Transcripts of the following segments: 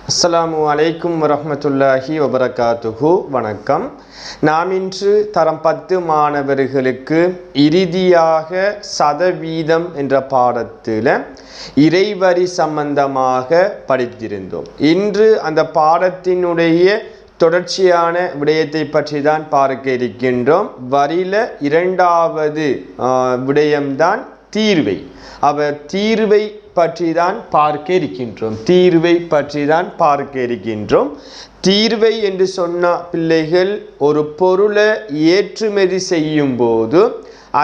அஸ்ஸலாமு அலைக்கும் வரஹ்மத்துல்லாஹி வபரகாத்துஹு. வணக்கம். நாம் இன்று தரம் 10 மாணவர்களுக்கு இறுதியாக சதவீதம் என்ற பாடத்தில் இறைவரி சம்பந்தமாக படித்திருந்தோம். இன்று அந்த பாடத்தினுடைய தொடர்ச்சியான விடயத்தை பற்றி தான் பார்க்க இருக்கின்றோம். வரியில இரண்டாவது விடயம்தான் தீர்வை. தீர்வை பற்றி தான் பார்க்க இருக்கின்றோம். தீர்வை என்று சொன்ன பிள்ளைகள் ஒரு பொருளை ஏற்றுமதி செய்யும் போது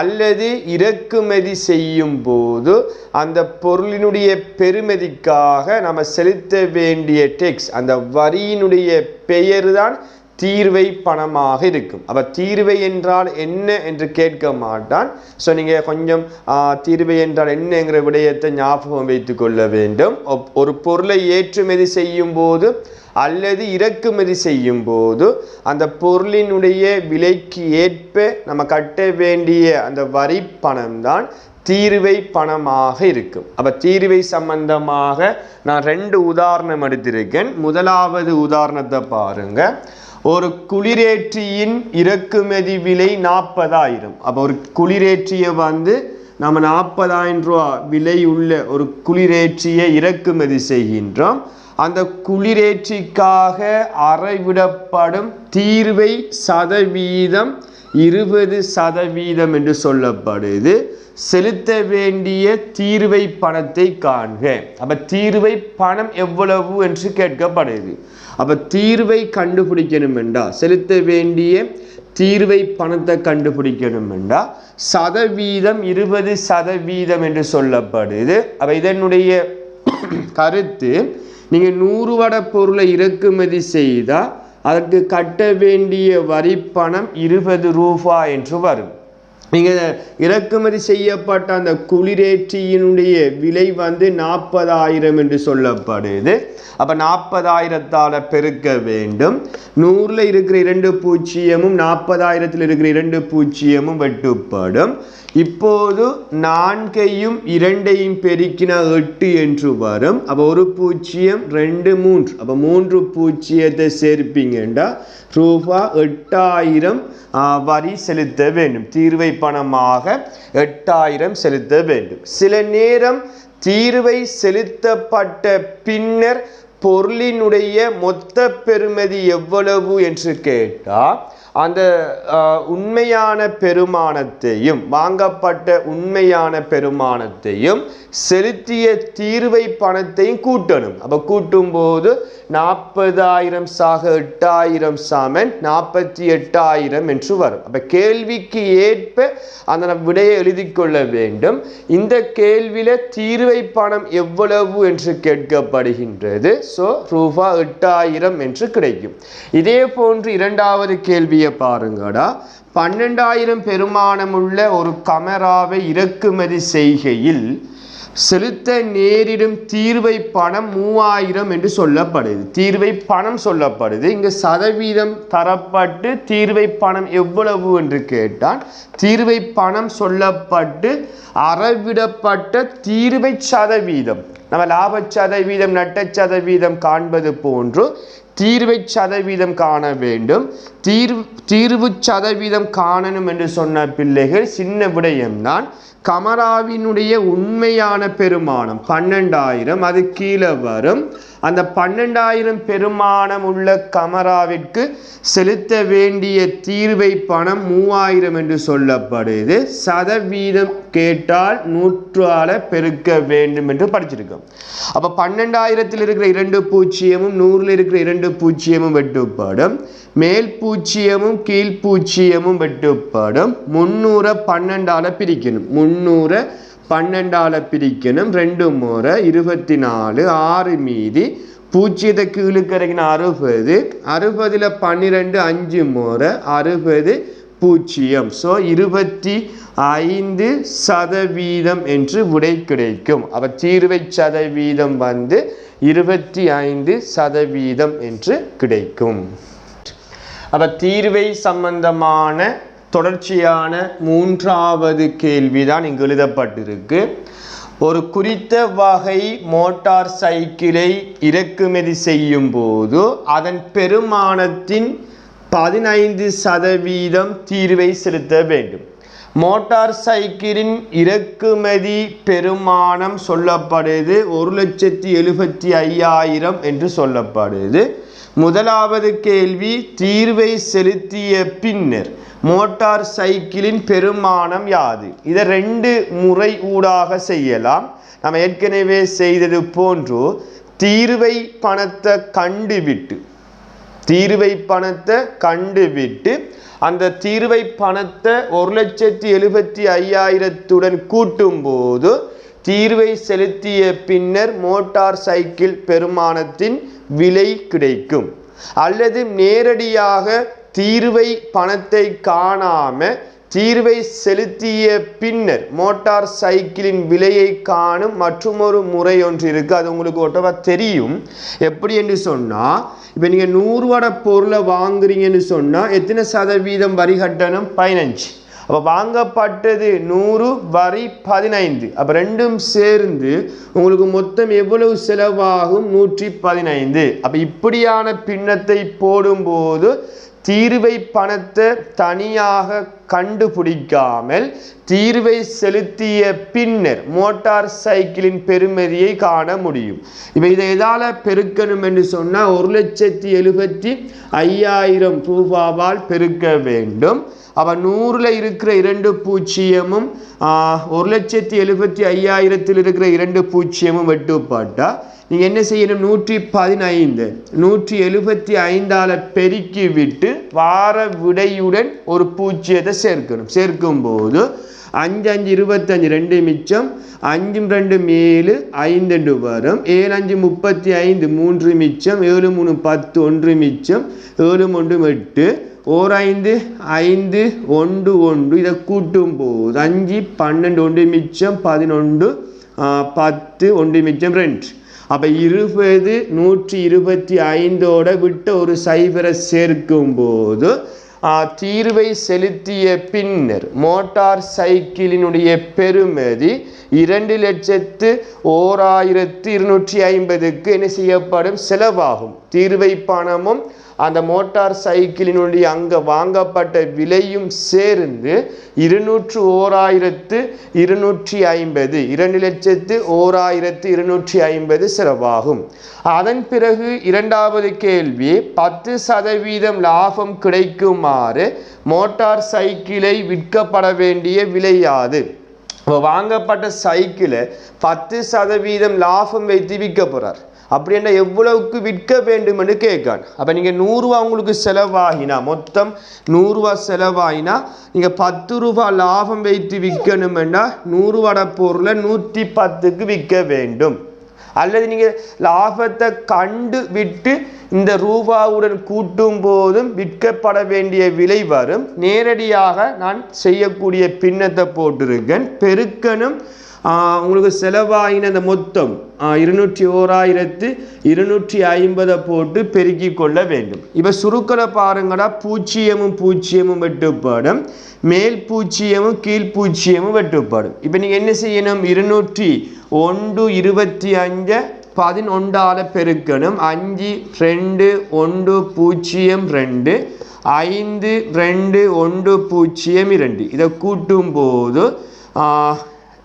அல்லது இறக்குமதி செய்யும் போது அந்த பொருளினுடைய பெறுமதிக்காக நம்ம செலுத்த வேண்டிய டெக்ஸ், அந்த வரியினுடைய பெயர் தான் தீர்வை பணமாக இருக்கும். தீர்வை என்றால் என்ன என்று கேட்க மாட்டான். ஸோ நீங்கள் கொஞ்சம் தீர்வை என்றால் என்னங்கிற விடயத்தை ஞாபகம் வைத்து கொள்ள வேண்டும். ஒரு பொருளை ஏற்றுமதி செய்யும் போது அல்லது இறக்குமதி செய்யும் போது அந்த பொருளினுடைய விலைக்கு ஏற்ப நம்ம கட்ட வேண்டிய அந்த வரி பணம் தான் தீர்வை பணமாக இருக்கும். தீர்வை சம்பந்தமாக நான் 2 உதாரணம் எடுத்திருக்கேன். முதலாவது உதாரணத்தை பாருங்க. ஒரு குளிரேற்றியின் இறக்குமதி விலை 40,000. ஒரு குளிரேற்றியை நம்ம 40,000 ரூபா விலை உள்ள ஒரு குளிரேற்றியை இறக்குமதி செய்கின்றோம். அந்த குளிரேற்றிக்காக அறவிடப்படும் தீர்வை சதவீதம் 20% என்று சொல்லப்படுது. செலுத்த வேண்டிய தீர்வை பணத்தை காண்க. தீர்வை பணம் எவ்வளவு என்று கேட்கப்படுது. தீர்வை கண்டுபிடிக்கணும் என்றா, செலுத்த வேண்டிய தீர்வை பணத்தை கண்டுபிடிக்கணும் என்றா சதவீதம் 20% என்று சொல்லப்படுது. இதனுடைய கருத்து, நீங்கள் 100 வடை பொருளை இறக்குமதி செய்தால் அதற்கு கட்ட வேண்டிய வரி பணம் 20 ரூபாய் என்று வரும். நீங்கள் இறக்குமதி செய்யப்பட்ட அந்த குளிரேற்றியினுடைய விலை 40,000 என்று சொல்லப்படுது. 40,000 பெருக்க வேண்டும். 100ல் இருக்கிற 2 பூஜ்ஜியமும் 40,000 இருக்கிற 2 பூஜ்ஜியமும் வெட்டுப்படும். இப்போது 4ஐயும் 2ஐயும் பெருக்கினா 8 என்று வரும். ஒரு பூஜ்ஜியம் 2 3. 3 பூஜ்ஜியத்தை சேர்ப்பீங்கண்டா ரூபாய் 8,000 வரி செலுத்த வேண்டும். தீர்வை பணமாக 8,000 செலுத்த வேண்டும். சில நேரம் தீர்வை செலுத்தப்பட்ட பின்னர் பொருளினுடைய மொத்த பெறுமதி எவ்வளவு என்று கேட்டால் அந்த உண்மையான பெருமானத்தையும் வாங்கப்பட்ட உண்மையான பெருமானத்தையும் செலுத்திய தீர்வை பணத்தையும் கூட்டணும். கூட்டும் போது 40,000 சாக 8,000 சமன் 48,000 என்று வரும். கேள்விக்கு ஏற்ப அந்த விடையை எழுதி கொள்ள வேண்டும். இந்த கேள்வியில தீர்வை பணம் எவ்வளவு என்று கேட்கப்படுகின்றது. ஸோ ரூபாய் 8,000 என்று கிடைக்கும். இதே போன்று இரண்டாவது கேள்வியை பாருங்கடா. 12,000 பெருமானமுள்ள ஒரு கமராவை இறக்குமதி செய்கையில் செலுத்த நேரிடும் தீர்வை பணம் 3,000 என்று சொல்லப்படுது. தீர்வை பணம் சொல்லப்படுது. இங்கு சதவீதம் தரப்பட்டு தீர்வை பணம் எவ்வளவு என்று கேட்டால் தீர்வை பணம் சொல்லப்பட்டு அறவிடப்பட்ட தீர்வை சதவீதம், நம்ம லாப சதவீதம் நட்ட சதவீதம் காண்பது போன்று தீர்வை சதவீதம் காண வேண்டும். தீர்வு சதவீதம் காணணும் என்று சொன்ன பிள்ளைகள் சின்ன விடயம்தான். கமராவினுடைய உண்மையான பெருமானம் 12,000, அது கீழே வரும். அந்த 12,000 பெருமானம் உள்ள கமராவிற்கு செலுத்த வேண்டிய தீர்வை பணம் 3,000 என்று சொல்லப்படுது. சதவீதம் கேட்டால் 100ஆல் பெருக்க வேண்டும் என்று படிச்சிருக்கோம். 12,000 இருக்கிற 2 பூஜ்ஜியமும் 100ல் இருக்கிற 2 பூஜ்ஜியமும் வெட்டுப்படும். மேல் பூஜ்ஜியமும் கீழ் பூஜ்ஜியமும் வெட்டுப்படும். 300 12ஆல் பிரிக்கணும். 300 12ஆல் பிரிக்கணும். 2 முறை 24, 6 மீதி பூஜ்ஜியத்தை கீழுக்கு இறங்கின 60. 60ல் 12 5 முறை 60 பூஜ்ஜியம். ஸோ 25% என்று விடை கிடைக்கும். தீர்வை சதவீதம் 25% என்று கிடைக்கும். தீர்வை சம்பந்தமான தொடர்ச்சியான 3வது கேள்விதான் இங்கு எழுதப்பட்டிருக்கு. ஒரு குறித்த வகை மோட்டார் சைக்கிளை இறக்குமதி செய்யும் போது அதன் பெருமானத்தின் 15% தீர்வை செலுத்த வேண்டும். மோட்டார் சைக்கிளின் இறக்குமதி பெருமானம் சொல்லப்படுது 1,75,000 என்று சொல்லப்படுது. முதலாவது கேள்வி, தீர்வை செலுத்திய பின்னர் மோட்டார் சைக்கிளின் பெருமானம் யாது? இதை 2 முறை ஊடாக செய்யலாம். நம்ம ஏற்கனவே செய்தது போன்று தீர்வை பணத்தை கண்டுவிட்டு அந்த தீர்வை பணத்தை 1,75,000 கூட்டும் போது தீர்வை செலுத்திய பின்னர் மோட்டார் சைக்கிள் பெருமானத்தின் விலை கிடைக்கும். அல்லது நேரடியாக தீர்வை பணத்தை காணாம தீர்வை செலுத்திய பின்னர் மோட்டார் சைக்கிளின் விலையை காணும் மற்றொரு முறை ஒன்று இருக்கு. அது உங்களுக்கு ஒட்டவா தெரியும். எப்படி என்று சொன்னா, இப்போ நீங்கள் 100 ரூபாய் பொருளை வாங்குறீங்கன்னு சொன்னால் எத்தனை சதவீதம் வரி கட்டணும்? 15. அப்போ வாங்கப்பட்டது 100, வரி 15. அப்போ ரெண்டும் சேர்ந்து உங்களுக்கு மொத்தம் எவ்வளவு செலவாகும்? 115. அப்போ இப்படியான பின்னத்தை போடும்போது தீர்வை பணத்தை தனியாக கண்டுபிடிக்காமல் தீர்வை செலுத்திய பின்னர் மோட்டார் சைக்கிளின் பெறுமதியை காண முடியும். இப்போ இதை எதால பெருக்கணும் என்று சொன்னால் 1,75,000 ரூபாவால் பெருக்க வேண்டும். அப்போ 100ல் இருக்கிற 2 பூஜ்ஜியமும் 1,75,000 இருக்கிற 2 பூஜ்ஜியமும் வெட்டுப்பட்டா நீங்கள் என்ன செய்யணும்? 115 175ஆல் பெருக்கி விட்டு வார விடையுடன் ஒரு பூஜ்ஜியத்தை சேர்க்கணும். சேர்க்கும்போது 5 5 25 2 மிச்சம், 5 2 7 5 வரும். 7 5 35 3 மிச்சம், 7 3 10 1 மிச்சம், 7 1 8 ஓர் 5 5 1 1. இதை கூட்டும் போது 5 12 1 மிச்சம் 11 10 1 மிச்சம் 2. அப்போ 20 125ஓட விட்டு ஒரு சைபரை சேர்க்கும் போது தீர்வை செலுத்திய பின்னர் மோட்டார் சைக்கிளினுடைய பெறுமதி 2,01,250க்கு என்ன செய்யப்படும்? செலவாகும். தீர்வை பணமும் அந்த மோட்டார் சைக்கிளினுடைய அங்கே வாங்கப்பட்ட விலையும் சேர்ந்து 2,01,250 2,01,250 செலவாகும். அதன் பிறகு இரண்டாவது கேள்வி, 10% லாபம் கிடைக்குமாறு மோட்டார் சைக்கிளை விற்கப்பட வேண்டிய விலையாது? வாங்கப்பட்ட சைக்கிளை 10% லாபம் வைத்து விற்க போறார். அப்படின்னா எவ்வளவுக்கு விற்க வேண்டும் என்று கேட்கான். அப்போ நீங்கள் 100 ரூபா உங்களுக்கு செலவாகினா, மொத்தம் 100 ரூபா செலவாகினா நீங்கள் 10 ரூபா லாபம் வைத்து விற்கணும்னா 100 ரூபாய் பொருளை 110க்கு விற்க வேண்டும். அல்லது நீங்கள் லாபத்தை கண்டு விட்டு இந்த ரூபாவுடன் கூட்டும் போதும் விற்கப்பட வேண்டிய விலை வரும். நேரடியாக நான் செய்யக்கூடிய பின்னத்தை போட்டிருக்கேன். பெருக்கணும் உங்களுக்கு செலவாகின அந்த மொத்தம் 201,250 போட்டு பெருக்கி கொள்ள வேண்டும். இப்போ சுருக்கலை பாருங்கடா, பூஜ்ஜியமும் பூஜ்ஜியமும் வெட்டுப்படும், மேல் பூஜ்ஜியமும் கீழ் பூஜ்ஜியமும் வெட்டுப்படும். இப்போ நீங்கள் என்ன செய்யணும்? 201,25 11ஆல் பெருக்கணும். 5 2 1 0 2 5 2 1 0 2. இதை கூட்டும் போது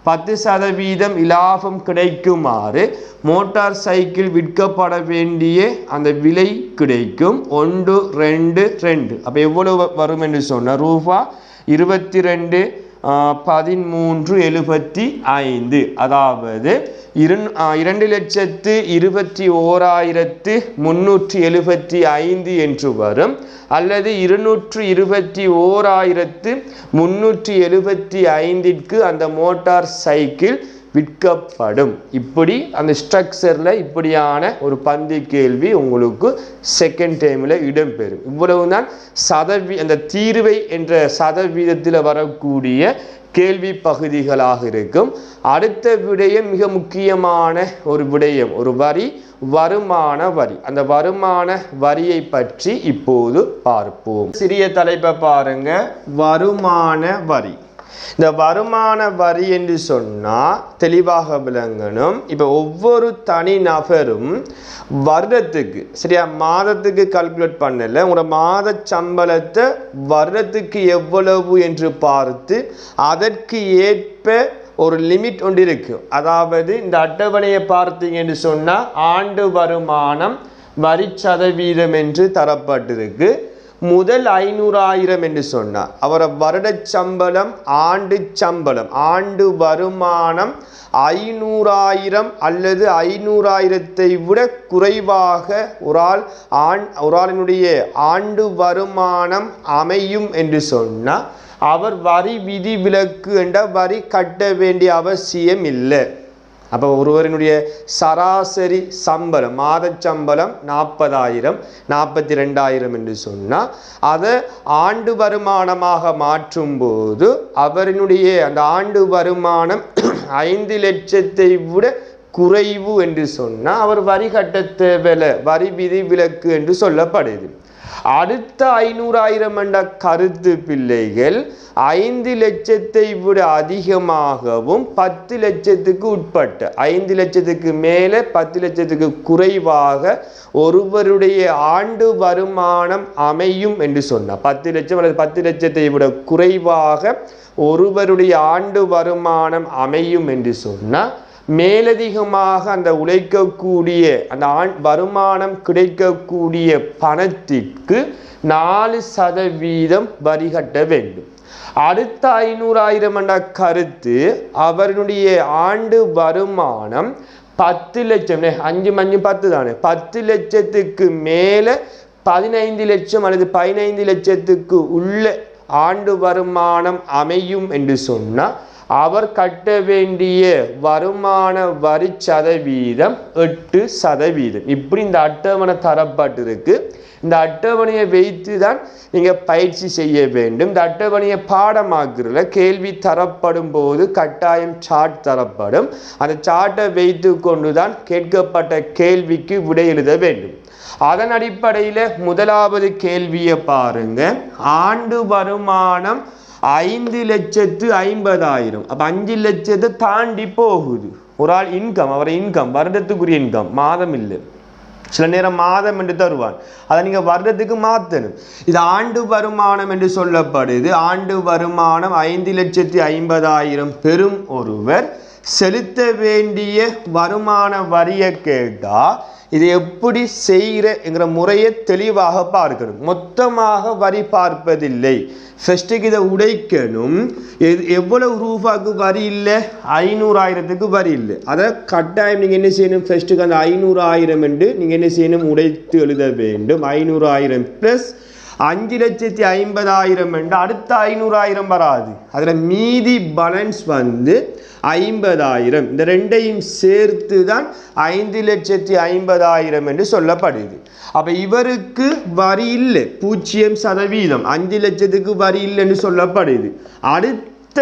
10% இலாபம் கிடைக்குமாறு மோட்டார் சைக்கிள் விற்கப்பட வேண்டிய அந்த விலை கிடைக்கும். 1 2 2. அப்போ எவ்வளவு வரும் என்று சொன்னால் ரூபாய் 22,13,75. அதாவது 2,21,375 என்று வரும். அல்லது 221,375க்கு அந்த மோட்டார் சைக்கிள் விற்கப்படும். இப்படி அந்த ஸ்ட்ரக்சரில் இப்படியான ஒரு பந்து கேள்வி உங்களுக்கு செகண்ட் டைமில் இடம்பெறும். இவ்வளவுதான் அந்த தீர்வை என்ற சதவீதத்தில் வரக்கூடிய கேள்வி பகுதிகளாக இருக்கும். அடுத்த விடயம் மிக முக்கியமான ஒரு விடயம், ஒரு வரி, வருமான வரி. அந்த வருமான வரியை பற்றி இப்போது பார்ப்போம். சிறிய தலைப்பை பாருங்க, வருமான வரி. இந்த வருமான வரி என்று சொன்னால் தெளிவாக விளங்கணும். இப்போ ஒவ்வொரு தனி நபரும் வருடத்துக்கு சரியா மாதத்துக்கு கால்குலேட் பண்ணல, உங்களோட மாத சம்பளத்தை வருடத்துக்கு எவ்வளவு என்று பார்த்து அதற்கு ஏற்ப ஒரு லிமிட் ஒன்று இருக்கு. அதாவது இந்த அட்டவணையை பார்த்தீங்கன்னு சொன்னால் ஆண்டு வருமானம் வரி சதவீதம் என்று தரப்பட்டிருக்கு. முதல் 500,000 என்று சொன்னார். அவர வருட சம்பளம் ஆண்டு சம்பளம் ஆண்டு வருமானம் 500,000 அல்லது 500,000 விட குறைவாக ஒரு ஆளினுடைய ஆண்டு வருமானம் அமையும் என்று சொன்னால் அவர் வரி விதி விலக்கு என்ற வரி கட்ட வேண்டிய அவசியம் இல்லை. அப்போ ஒருவரினுடைய சராசரி சம்பளம் மாத சம்பளம் 40,000 42,000 என்று சொன்னால் அதை ஆண்டு வருமானமாக மாற்றும் போது அவரினுடைய அந்த ஆண்டு வருமானம் 5 லட்சத்தை விட குறைவு என்று சொன்னால் அவர் வரி கட்ட தேவையில்லை, வரி விதி விலக்கு என்று சொல்லப்படுது. அடுத்த 500,000 என்ற கருத்து பிள்ளைகள் 5 லட்சத்தை விட அதிகமாகவும் 10 லட்சத்துக்கு உட்பட்ட 5 லட்சத்துக்கு மேலே 10 லட்சத்துக்கு குறைவாக ஒருவருடைய ஆண்டு வருமானம் அமையும் என்று சொன்னார். 10 லட்சம் அல்லது 10 லட்சத்தை விட குறைவாக ஒருவருடைய ஆண்டு வருமானம் அமையும் என்று சொன்னால் மேலதிகமாக அந்த உழைக்கக்கூடிய அந்த வருமானம் கிடைக்கக்கூடிய பணத்திற்கு 4% வரி கட்ட வேண்டும். அடுத்த 500,000 என்ற கருத்து அவருடைய ஆண்டு வருமானம் 10 லட்சம் 5 தானே 10 லட்சத்துக்கு மேலே 15 லட்சம் அல்லது 15 லட்சத்துக்கு உள்ள ஆண்டு வருமானம் அமையும் என்று சொன்னால் அவர் கட்ட வேண்டிய வருமான வரி சதவீதம் 8%. இப்படி இந்த அட்டவணை தரப்பட்டிருக்கு. இந்த அட்டவணையை வைத்து தான் நீங்கள் பயிற்சி செய்ய வேண்டும். இந்த அட்டவணையை பாடமாக்குறதுல கேள்வி தரப்படும் போது கட்டாயம் சார்ட் தரப்படும். அந்த சார்ட்டை வைத்து கொண்டு தான் கேட்கப்பட்ட கேள்விக்கு விடை எழுத வேண்டும். அதன் அடிப்படையில் முதலாவது கேள்வியை பாருங்க. ஆண்டு வருமானம் 5,50,000. அப்போ 5 லட்சத்தை தாண்டி போகுது. ஒரு ஆள் இன்கம் அவரை இன்கம் வருடத்துக்குரிய இன்கம் மாதம் இல்லை, சில நேரம் மாதம் என்று தருவான், அதை நீங்கள் வருடத்துக்கு மாற்றணும். இது ஆண்டு வருமானம் என்று சொல்லப்படுது. ஆண்டு வருமானம் 5,50,000 பெறும் ஒருவர் செலுத்த வேண்டிய வருமான வரியை கேட்டால் இதை எப்படி செய்கிற முறையை தெளிவாக பார்க்கணும். மொத்தமாக வரி பார்ப்பதில்லை. ஃபர்ஸ்ட்டுக்கு இதை உடைக்கணும். எவ்வளவு ரூபாய்க்கு வரி இல்லை? 500,000க்கு வரி இல்லை. அதை கட்டாயம் நீங்கள் என்ன செய்யணும்? ஃபர்ஸ்ட்டுக்கு அந்த 500,000 என்று நீங்கள் என்ன செய்யணும்? உடைத்து எழுத வேண்டும். 500,000 ப்ளஸ் 5,50,000 என்று அடுத்த 500,000 வராது. அதில் மீதி பேலன்ஸ் 50,000. இந்த ரெண்டையும் சேர்த்து தான் 5,50,000 என்று சொல்லப்படுது. அப்போ இவருக்கு வரி இல்லை, 0%. 5 லட்சத்துக்கு வரி இல்லைன்னு சொல்லப்படுது. அடுத்த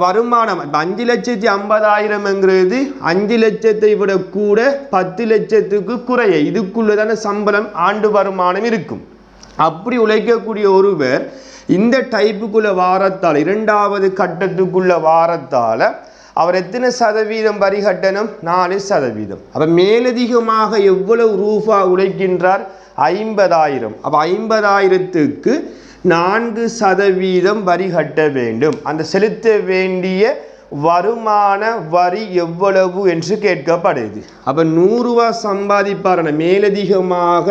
வருமானம் 5,50,000 5 லட்சத்தை விட கூட 10 லட்சத்துக்கு குறைய இதுக்குள்ளதான சம்பளம் ஆண்டு வருமானம் இருக்கும். அப்படி உழைக்கக்கூடிய ஒருவர் இந்த டைப்புக்குள்ள வாரத்தால் இரண்டாவது கட்டத்துக்குள்ள வாரத்தால் அவர் எத்தனை சதவீதம் வரி கட்டணும்? 4%. அப்போ மேலதிகமாக எவ்வளவு ரூபா உழைக்கின்றார்? 50,000. அப்போ 50,000க்கு 4% வரி கட்ட வேண்டும். அந்த செலுத்த வேண்டிய வருமான வரி எவ்வளவு என்று கேட்கப்படுது. அப்போ 100 ரூபா சம்பாதிப்பார், மேலதிகமாக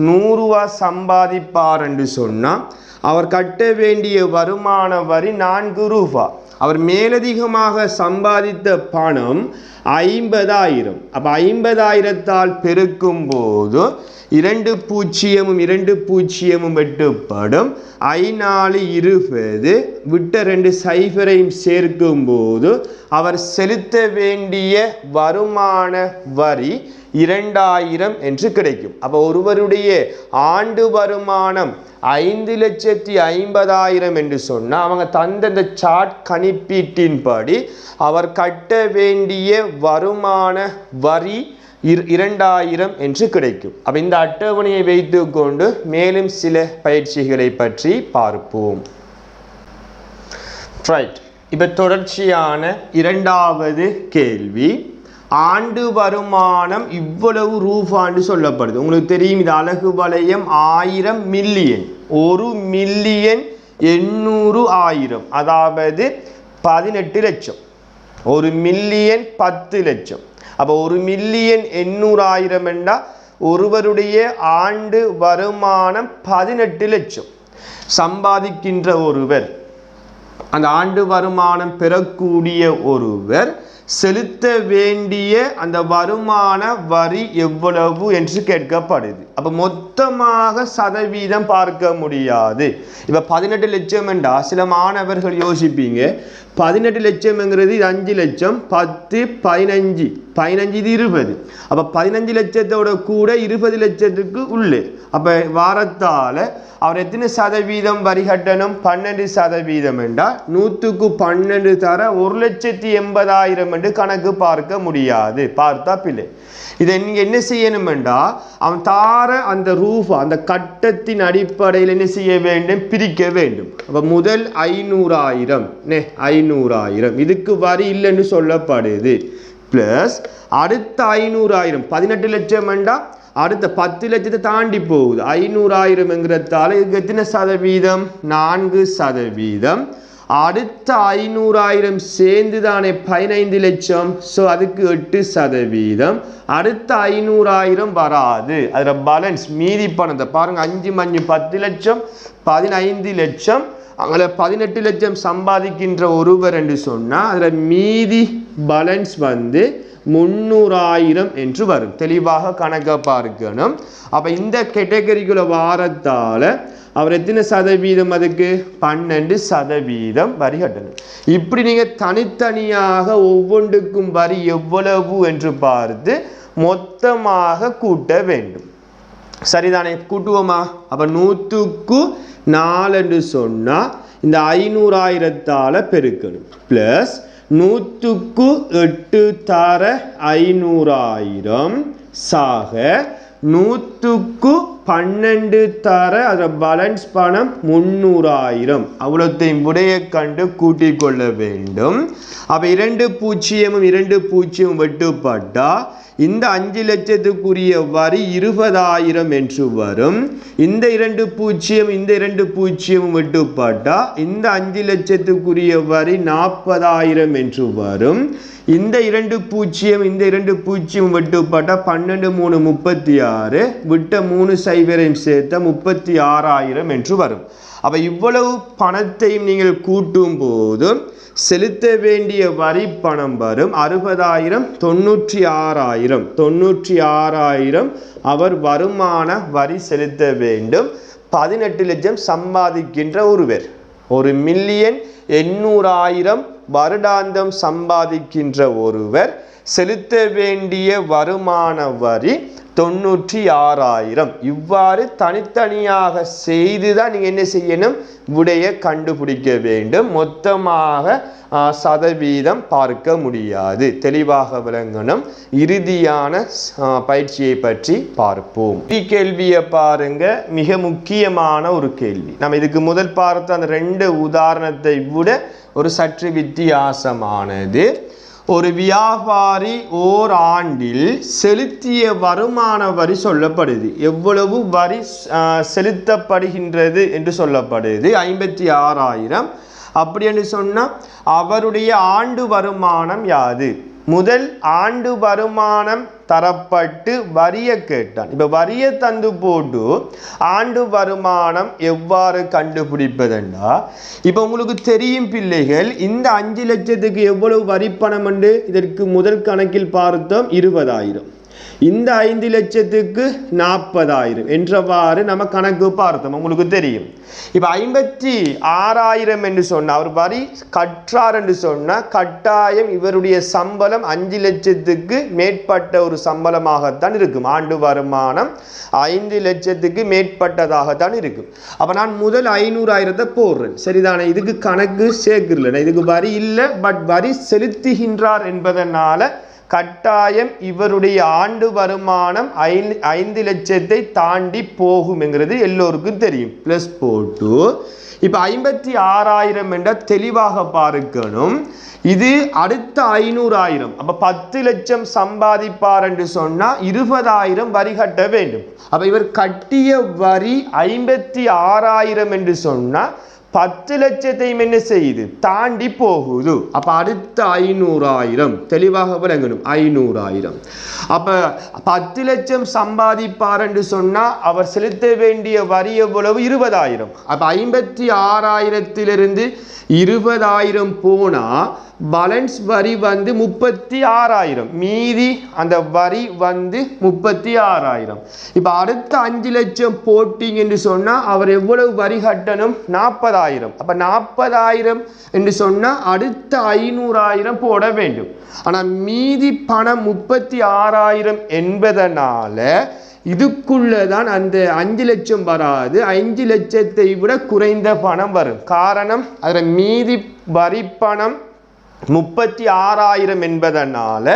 100 ரூபா சம்பாதிப்பார் என்று சொன்னால் அவர் கட்ட வேண்டிய வருமான வரி 4 ரூபா. அவர் மேலதிகமாக சம்பாதித்த பணம் 50,000. அப்போ 50,000ஆல் பெருக்கும் போது 2 பூஜ்ஜியமும் 2 பூஜ்ஜியமும் வெட்டுப்படும். 5 20 விட்ட 2 சைஃபரையும் சேர்க்கும் போது அவர் செலுத்த வேண்டிய வருமான வரி 2,000 என்று கிடைக்கும். அப்போ ஒருவருடைய ஆண்டு வருமானம் 5,50,000 என்று சொன்னால் அவங்க தந்த இந்த சார்ட் கணிப்பீட்டின்படி அவர் கட்ட வேண்டிய வருமான வரி 2,000 என்று கிடைக்கும். அப்போ இந்த அட்டவணையை வைத்துக்கொண்டு மேலும் சில பயிற்சிகளை பற்றி பார்ப்போம். ரைட். இப்போ தொடர்ச்சியான இரண்டாவது கேள்வி, ஆண்டு வருமானம் இவ்வளவு ரூபான்னு சொல்லப்படுது. உங்களுக்கு தெரியும், இது அலகு வளையம் 1000 மில்லியன். 1 மில்லியன் 800,000 அதாவது 18 லட்சம். 1 மில்லியன் 10 லட்சம். அப்போ 1 மில்லியன் 800,000 என்றால் ஒருவருடைய ஆண்டு வருமானம் 18 லட்சம். சம்பாதிக்கின்ற ஒருவர், அந்த ஆண்டு வருமானம் பெறக்கூடிய ஒருவர் செலுத்த வேண்டிய அந்த வருமான வரி எவ்வளவு என்று கேட்கப்படுது. அப்போ மொத்தமாக சதவீதம் பார்க்க முடியாது. இப்போ 18 லட்சம் என்றா சில மாணவர்கள் யோசிப்பீங்க, 18 லட்சம்ங்கிறது இது 5 லட்சம், 10, 15, 15 இது 20. அப்போ 15 லட்சத்தோட கூட 20 லட்சத்துக்கு உள்ளே. அப்போ வாரத்தால் அவர் எத்தனை சதவீதம் வரி கட்டணும்? 12% என்றால் 100க்கு 12 தர 1,80,000 என்று கணக்கு பார்க்க முடியாது. பார்த்தா பிள்ளை, இதை நீங்கள் என்ன செய்யணும் என்றால் அவன் தார அந்த ரூபா அந்த கட்டத்தின் அடிப்படையில் என்ன செய்ய வேண்டும்? பிரிக்க வேண்டும். அப்போ முதல் 500,000 500,000 இதுக்கு வரி இல்லைன்னு சொல்லப்படுது. பிளஸ் அடுத்த 500,000 18 லட்சம் என்றால் அடுத்த 10 லட்சத்தை தாண்டி போகுது. 500,000ங்கிறதால இதுக்கு எத்தனை சதவீதம்? 4%. அடுத்த 500,000 சேர்ந்து தானே 15 லட்சம். ஸோ அதுக்கு 8%. அடுத்த 500,000 வராது. அதில் பேலன்ஸ் மீதி பணத்தை பாருங்க, 5 மஞ்சு 10 லட்சம், 15 லட்சம். அங்கே 18 லட்சம் சம்பாதிக்கின்ற ஒருவர் என்று சொன்னால் அதில் மீதி பேலன்ஸ் 300,000 என்று வரும். தெளிவாக கணக்க பார்க்கணும். அப்போ இந்த கேட்டகரிக்குள்ள வாரத்தால் அவர் எத்தனை சதவீதம்? அதுக்கு 12% வரி கட்டணும். இப்படி நீங்கள் தனித்தனியாக ஒவ்வொன்றுக்கும் வரி எவ்வளவு என்று பார்த்து மொத்தமாக கூட்ட வேண்டும். சரிதானே? கூட்டுவோமா? அப்போ 100க்கு 4 என்று சொன்னால் இந்த 500,000 பெருக்கணும். பிளஸ் 100க்கு 8 தர 500,000 சாக 100க்கு 12 தர அதில் பேலன்ஸ் பணம் 300,000. அவ்வளோத்தையும் விடைய கண்டு கூட்டிக் கொள்ள வேண்டும். அப்போ 2 பூஜ்ஜியமும் 2 பூஜ்ஜியம் வெட்டுப்பட்டா இந்த 5 லட்சத்துக்குரிய வரி 20,000 என்று வரும். இந்த 2 பூஜ்ஜியம் இந்த 2 பூஜ்ஜியமும் வெட்டுப்பட்டா இந்த 5 லட்சத்துக்குரிய வரி 40,000 என்று வரும். இந்த 2 பூஜ்ஜியம் இந்த 2 பூஜ்ஜியம் வெட்டுப்பட்டா 12 3 36 விட்ட 3 சைவரையும் சேர்த்த 36,000 என்று வரும். அப்போ இவ்வளவு பணத்தையும் நீங்கள் கூட்டும் போது செலுத்த வேண்டிய வரி பணம் வரும் 60,000, 96,000. 96,000 அவர் வருமான வரி செலுத்த வேண்டும். 18 லட்சம் சம்பாதிக்கின்ற ஒருவர் 1,800,000 வருடாந்தம் சம்பாதிக்கின்ற ஒருவர் செலுத்த வேண்டிய வருமான வரி 96,000. இவ்வாறு தனித்தனியாக செய்துதான் நீங்கள் என்ன செய்யணும்? விடையை கண்டுபிடிக்க வேண்டும். மொத்தமாக சதவீதம் பார்க்க முடியாது. தெளிவாக விளங்கணும். இறுதியான பயிற்சியை பற்றி பார்ப்போம். கேள்வியை பாருங்க, மிக முக்கியமான ஒரு கேள்வி. நம்ம இதுக்கு முதல் பார்த்த அந்த 2 உதாரணத்தை விட ஒரு சற்று வித்தியாசமானது. ஒரு வியாபாரி ஓர் ஆண்டில் செலுத்திய வருமான வரி சொல்லப்படுது. எவ்வளவு வரி செலுத்தப்படுகின்றது என்று சொல்லப்படுது? 56,000. அப்படி என்று சொன்னால் அவருடைய ஆண்டு வருமானம் யாது? முதல் ஆண்டு வருமானம் தரப்பட்டு வரியை கேட்டான். இப்போ வரியை தந்து போட்டு ஆண்டு வருமானம் எவ்வாறு கண்டுபிடிப்பதுண்டா? இப்போ உங்களுக்கு தெரியும் பிள்ளைகள், இந்த 5 லட்சத்துக்கு எவ்வளவு வரி பணம் என்று இதற்கு முதல் கணக்கில் பார்த்தோம் 20,000. இந்த 5 லட்சத்துக்கு 40,000 என்றவாறு நம்ம கணக்கு பார்த்தோம். உங்களுக்கு தெரியும். இப்போ 56,000 என்று சொன்னால் அவர் வரி கற்றார் என்று சொன்னால் கட்டாயம் இவருடைய சம்பளம் 5 லட்சத்துக்கு மேற்பட்ட ஒரு சம்பளமாகத்தான் இருக்கும். ஆண்டு வருமானம் 5 லட்சத்துக்கு மேற்பட்டதாகத்தான் இருக்கும். அப்போ நான் முதல் 500,000 போடுறேன். சரிதானே? இதுக்கு கணக்கு சேர்க்கல, இதுக்கு வரி இல்லை, பட் வரி செலுத்துகின்றார் என்பதனால கட்டாயம் இவருடைய ஆண்டு வருமானம் 5 லட்சத்தை தாண்டி போகும் என்கிறது எல்லோருக்கும் தெரியும். பிளஸ் போட்டு இப்போ 56,000 என்ற தெளிவாக பார்க்கணும். இது அடுத்த 500,000. அப்போ 10 லட்சம் சம்பாதிப்பார் என்று சொன்னால் 20,000 வரி கட்ட வேண்டும். அப்போ இவர் கட்டிய வரி 56,000 என்று சொன்னால் 10 லட்சத்தையும் என்ன செய்யுது தாண்டி போகுது. அப்ப அடுத்த 500,000 தெளிவாக விளங்கணும். 500,000 அப்ப 10 லட்சம் சம்பாதிப்பார் என்று சொன்னா அவர் செலுத்த வேண்டிய வரி எவ்வளவு 20,000. அப்ப 56,000 20,000 போனா பேலன்ஸ் வரி 36,000. மீதி அந்த வரி 36,000. இப்ப அடுத்த 5 லட்சம் போட்டிங் என்று சொன்னா அவர் எவ்வளவு வரி கட்டணும் 40,000. அப்ப 40,000 என்று சொன்னா அடுத்த 500,000 போட வேண்டும். ஆனா மீதி பணம் 36,000 என்பதனால இதுக்குள்ளதான் அந்த 5 லட்சம் வராது. 5 லட்சத்தை விட குறைந்த பணம் வரும். காரணம் அதுல மீதி வரி பணம் 36,000 என்பதனால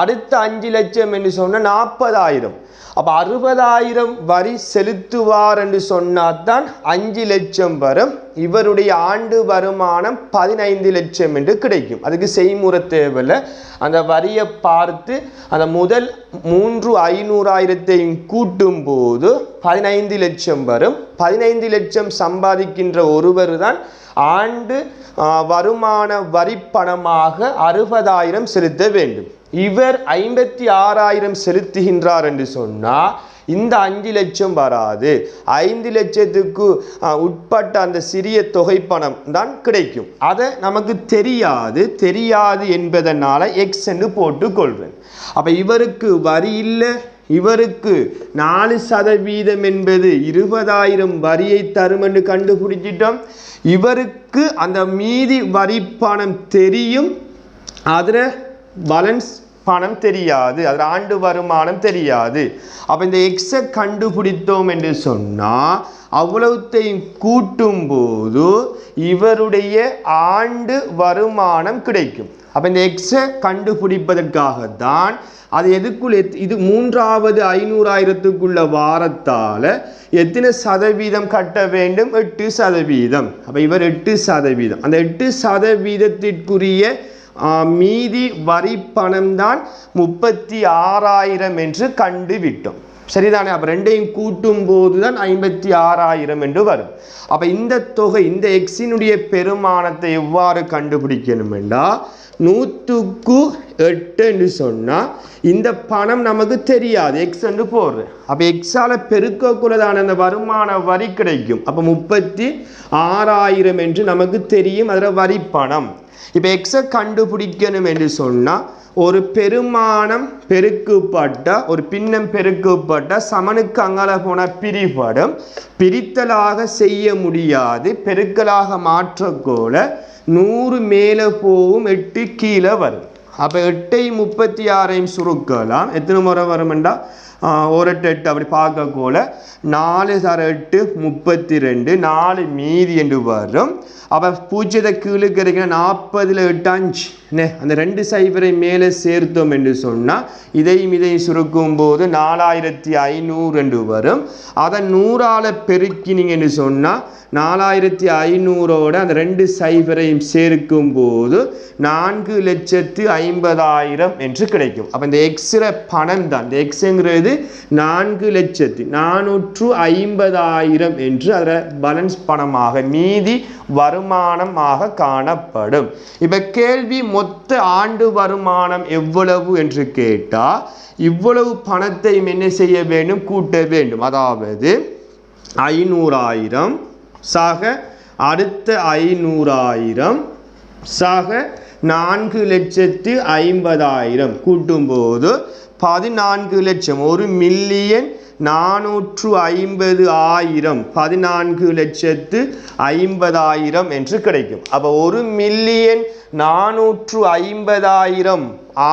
அடுத்த 5 லட்சம் என்று சொன்ன 40,000. அப்ப 60,000 வரி செலுத்துவார் என்று சொன்னாதான் 5 லட்சம் வரும். இவருடைய ஆண்டு வருமானம் 15 லட்சம் என்று கிடைக்கும். அதுக்கு செய்முறை தேவையில்லை. அந்த வரியை பார்த்து அந்த முதல் 500,000 கூட்டும் போது 15 லட்சம் வரும். 15 லட்சம் சம்பாதிக்கின்ற ஒருவர் தான் ஆண்டு வருமான வரி பணமாக 60,000 செலுத்த வேண்டும். இவர் 56,000 செலுத்துகின்றார் என்று சொன்னால் இந்த 5 லட்சம் வராது. 5 லட்சத்துக்கு உட்பட்ட அந்த சிறிய தொகை பணம் தான் கிடைக்கும். அதை நமக்கு தெரியாது என்பதனால எக்ஸ் என்று போட்டுக்கொள்வேன். அப்ப இவருக்கு வரி இல்லை. இவருக்கு 4% என்பது 20,000 வரியை தரும் என்று கண்டுபிடிச்சிட்டோம். இவருக்கு அந்த மீதி வரி பணம் தெரியும். அதில் பேலன்ஸ் பணம் தெரியாது. அதில் ஆண்டு வருமானம் தெரியாது. அப்போ இந்த எக்ஸை கண்டுபிடித்தோம் என்று சொன்னால் அவ்வளவுத்தையும் கூட்டும் போது இவருடைய ஆண்டு வருமானம் கிடைக்கும். அப்போ இந்த எக்ஸை கண்டுபிடிப்பதற்காகத்தான் அது எதுக்குள்ள இது மூன்றாவது 500,000க்குள்ள வாரத்தால் எத்தனை சதவீதம் கட்ட வேண்டும் 8%. அப்போ இவர் 8%. அந்த 8%க்குரிய மீதி வரி பணம் தான் 36,000 என்று கண்டுவிட்டோம். சரிதானே? அப்போ ரெண்டையும் கூட்டும் போது தான் 56,000 என்று வரும். அப்போ இந்த தொகை இந்த எக்ஸினுடைய பெருமானத்தை எவ்வாறு கண்டுபிடிக்கணும் என்றால் 100க்கு 8 என்று சொன்னால் இந்த பணம் நமக்கு தெரியாது. எக்ஸ் என்று போடுறேன். அப்போ எக்ஸால் பெருக்கக்குள்ளதான அந்த வருமான வரி கிடைக்கும். அப்போ 36,000 என்று நமக்கு தெரியும். அதில் வரி பணம். இப்போ எக்ஸை கண்டுபிடிக்கணும் என்று சொன்னால் ஒரு பெருமானம் பெருக்கப்பட்ட ஒரு பின்னம் பெருக்கப்பட்ட சமனுக்கு அங்கால போன பிரிபடும். பிரித்தலாக செய்ய முடியாது. பெருக்கலாக மாற்றக்கோல 100 மேலே போகும் 8 கீழே வரும். அப்போ 8ஐ 36ஐயும் சுருக்கலாம். எத்தனை முறை வரும்ண்டா 1 8 அப்படி பார்க்கக்கோல 4 8 32 4 மீதி என்று வரும். அப்போ பூஜ்ஜியத்தை கீழே கிடைக்கிற 40ல் 8 5 அந்த 2 சைபரை மேலே சேர்த்தோம் என்று சொன்னால் இதையும் சுருக்கும் போது 4,500 என்று வரும். அதை 100ஆல் பெருக்கினீங்க என்று சொன்னால் 4,500ஓட அந்த 2 சைபரையும் சேர்க்கும் போது 4,50,000 என்று கிடைக்கும். அப்போ இந்த எக்ஸில் பணம் தான் இந்த எக்ஸுங்கிறது 4,450,000 என்று அதில் பேலன்ஸ் பணமாக மீதி வருமானமாக காணப்படும். இப்போ கேள்வி மொத்த ஆண்டு வருமானம் எவ்வளவு என்று கேட்டால் இவ்வளவு பணத்தை என்ன செய்ய வேண்டும் கூட்ட வேண்டும். அதாவது 500,000 சாக அடுத்த 500,000 சாக 4,50,000 கூட்டும்போது 14 லட்சம் 1,450,000 14,50,000 என்று கிடைக்கும். அப்போ 1,450,000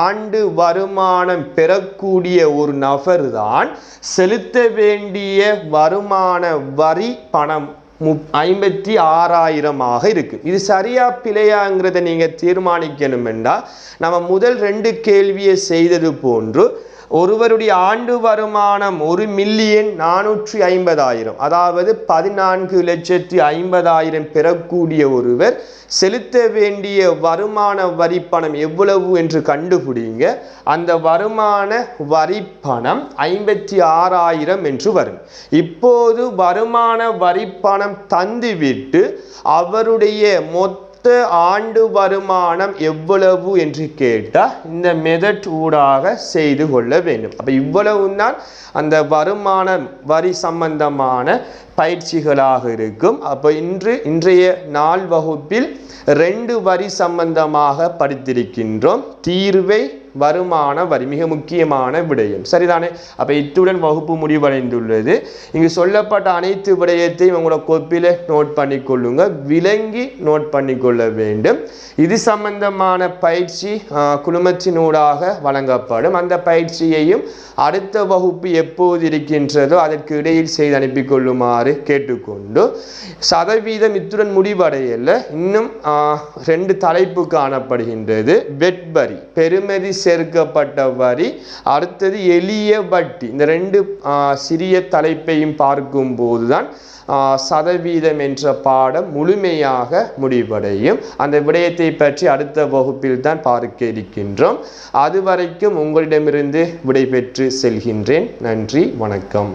ஆண்டு வருமானம் பெறக்கூடிய ஒரு நபர் தான் செலுத்த வேண்டிய வருமான வரி பணம் 56,000 இருக்கு. இது சரியா பிழையாங்கிறத நீங்க தீர்மானிக்கணும்னா நம்ம முதல் 2 கேள்வியை செய்தது போன்று ஒருவருடைய ஆண்டு வருமானம் 1,450,000 அதாவது 14,50,000 பெறக்கூடிய ஒருவர் செலுத்த வேண்டிய வருமான வரி பணம் எவ்வளவு என்று கண்டுபிடிங்க. அந்த வருமான வரி பணம் 56,000 என்று வரும். இப்போது வருமான வரி பணம் தந்துவிட்டு அவருடைய மொத்த ஆண்டு வருமானம் எவ்வளவு என்று கேட்டால் இந்த மெத்தட் ஊடாக செய்து கொள்ள வேண்டும். அப்போ இவ்வளவு தான் அந்த வருமான வரி சம்பந்தமான பயிற்சிகளாக இருக்கும். அப்போ இன்றைய நாள் வகுப்பில் 2 வரி சம்பந்தமாக படித்திருக்கின்றோம். தீர்வை வருமான வரி மிக முக்கியமான விடயம், சரிதானே? அப்போ இத்துடன் வகுப்பு முடிவடைந்துள்ளது. இங்கு சொல்லப்பட்ட அனைத்து விடயத்தையும் உங்களோட கோப்பில் நோட் பண்ணிக்கொள்ளுங்க, விளங்கி நோட் பண்ணிக்கொள்ள வேண்டும். இது சம்பந்தமான பயிற்சி குழுமத்தினூடாக வழங்கப்படும். அந்த பயிற்சியையும் அடுத்த வகுப்பு எப்போது இருக்கின்றதோ அதற்கு இடையில் செய்து அனுப்பி கொள்ளுமாறு கேட்டுக்கொண்டு சதவீதம் இத்துடன் முடிவடையல. இன்னும் 2 தலைப்பு காணப்படுகின்றது. வெட் வரி, பெறுமதி சேர்க்கப்பட்ட வரி, அடுத்தது எளிய வட்டி. இந்த 2 சிறிய தலைப்பையும் பார்க்கும் போதுதான் சதவீதம் என்ற பாடம் முழுமையாக முடிவடையும். அந்த விடயத்தை பற்றி அடுத்த வகுப்பில் தான் பார்க்க இருக்கின்றோம். அதுவரைக்கும் உங்களிடமிருந்து விடைபெற்று செல்கின்றேன். நன்றி, வணக்கம்.